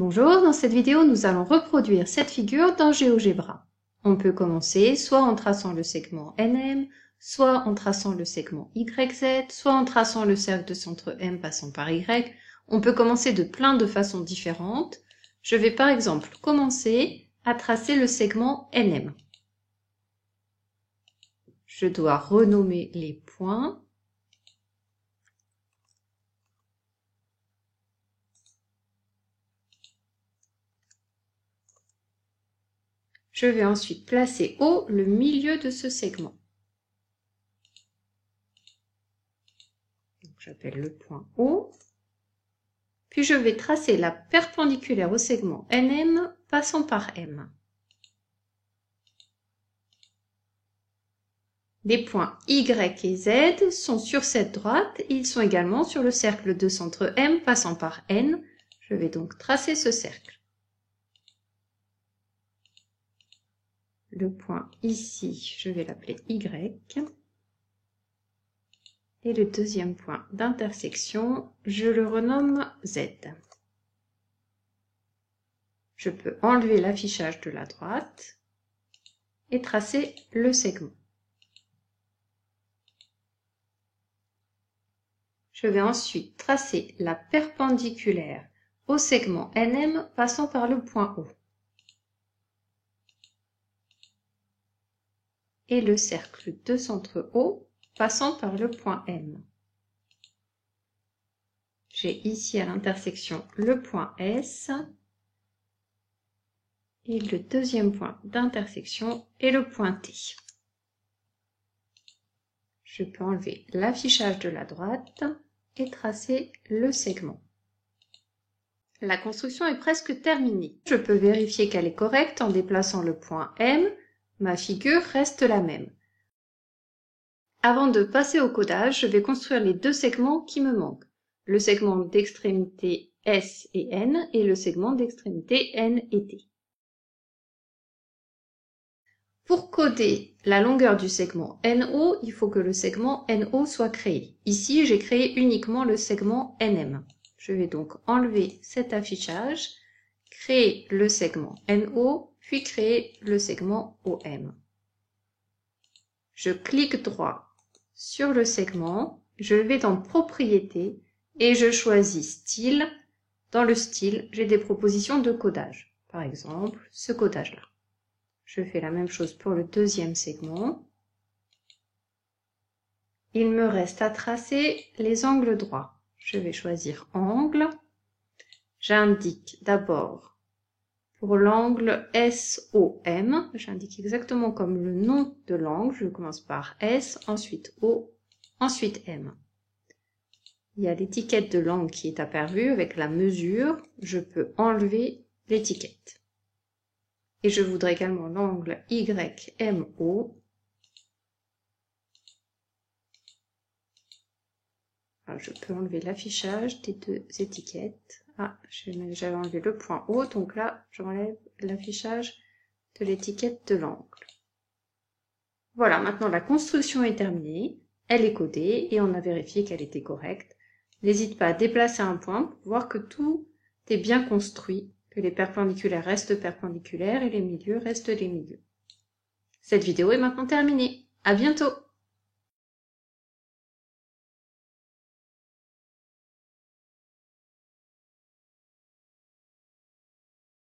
Bonjour, dans cette vidéo, nous allons reproduire cette figure dans GeoGebra. On peut commencer soit en traçant le segment NM, soit en traçant le segment YZ, soit en traçant le cercle de centre M passant par Y. On peut commencer de plein de façons différentes. Je vais par exemple commencer à tracer le segment NM. Je dois renommer les points. Je vais ensuite placer O le milieu de ce segment. J'appelle le point O. Puis je vais tracer la perpendiculaire au segment NM passant par M. Les points Y et Z sont sur cette droite, ils sont également sur le cercle de centre M passant par N. Je vais donc tracer ce cercle. Le point ici, je vais l'appeler Y. Et le deuxième point d'intersection, je le renomme Z. Je peux enlever l'affichage de la droite et tracer le segment. Je vais ensuite tracer la perpendiculaire au segment NM passant par le point O. Et le cercle de centre O passant par le point M. J'ai ici à l'intersection le point S et le deuxième point d'intersection est le point T. Je peux enlever l'affichage de la droite et tracer le segment. La construction est presque terminée. Je peux vérifier qu'elle est correcte en déplaçant le point M. Ma figure reste la même. Avant de passer au codage, je vais construire les deux segments qui me manquent. Le segment d'extrémité S et N et le segment d'extrémité N et T. Pour coder la longueur du segment NO, il faut que le segment NO soit créé. Ici, j'ai créé uniquement le segment NM. Je vais donc enlever cet affichage, créer le segment NO, puis créer le segment OM. Je clique droit sur le segment, je vais dans Propriétés et je choisis Style. Dans le style, j'ai des propositions de codage. Par exemple, ce codage-là. Je fais la même chose pour le deuxième segment. Il me reste à tracer les angles droits. Je vais choisir Angle. J'indique d'abord pour l'angle SOM, j'indique exactement comme le nom de l'angle. Je commence par S, ensuite O, ensuite M. Il y a l'étiquette de l'angle qui est apparue avec la mesure. Je peux enlever l'étiquette. Et je voudrais également l'angle YMO. Alors, je peux enlever l'affichage des deux étiquettes. Ah, j'avais enlevé le point O, donc là, j'enlève l'affichage de l'étiquette de l'angle. Voilà, maintenant la construction est terminée. Elle est codée et on a vérifié qu'elle était correcte. N'hésite pas à déplacer un point pour voir que tout est bien construit, que les perpendiculaires restent perpendiculaires et les milieux restent les milieux. Cette vidéo est maintenant terminée. À bientôt!